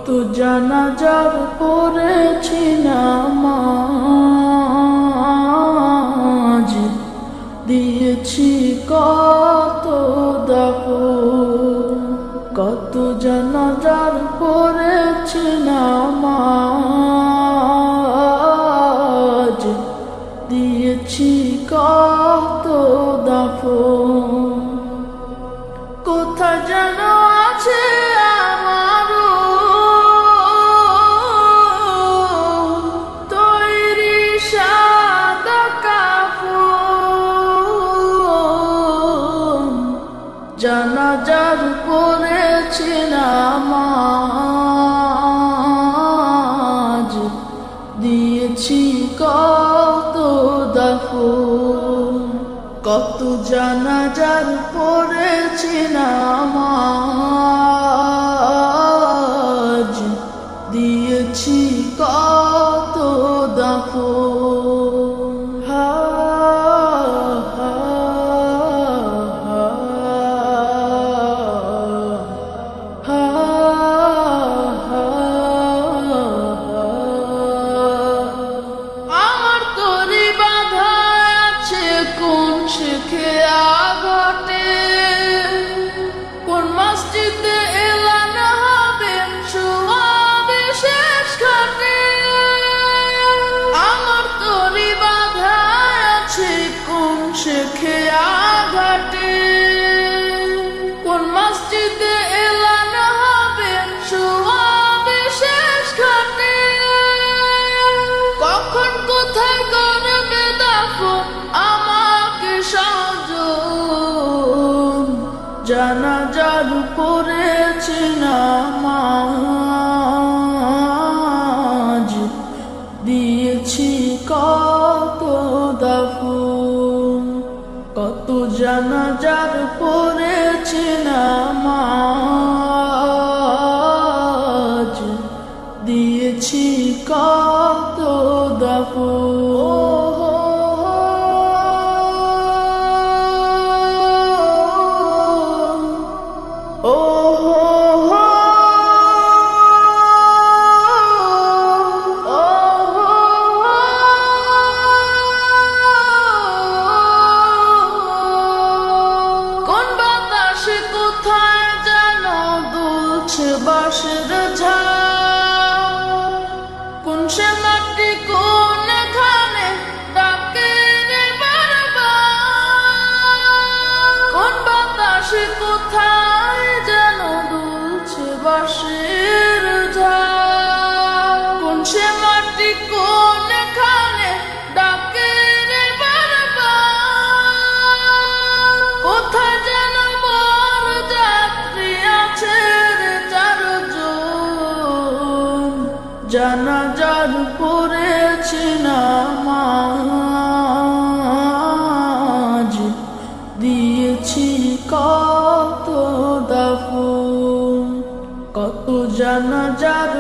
কত জানাজার পড়েছি নামাজ, দিয়েছি কত দাফন। কত জানাজার পড়েছি নামাজ, দিয়েছি কত দাফন। কোথায় যেন আছে আমারও তৈরি সাদা কাফন। জানাজার পড়েছি নামাজ, দিয়েছি কত দাফন। কত জানাজার পড়েছি নামাজ, দিয়েছি কত দাফন। হা হা হা হা হা। আমার তরি বাঁধা আছে কোন শিখে আগটে, কোন মসজিদে এলান হবে সুয়াবে শেষ ঘাটে। আমার তরি বাঁধা আছে কোন শিখে আঘাটে, কোন মসজিদে এলান হবে সুয়াবে শেষ ঘাটে। কখন কোথায় করবে দাফন আমাকে সাজন। জানাজার পড়েছি নামাজ, দিয়েছি কত দাফন। কত জানাজার পড়েছি নামাজ, দিয়েছি কত দাফন। কোন বাতাসে কোথায় যেন দুলছে বাঁশের ঝাড়, কোন সে মাটি কোনখানে ডাকে রে বারবার। কোন বাতাসে কোথায় যেন দুলছে বাঁশের ঝাড়, কোন সে মাটি কোনখানে ডাকে রে বারবার। কোথায় যেন বর যাত্রী আছে রে চারজন। জানাজার পড়েছি নামাজ, দিয়েছি কত দাফন। কত জানাজার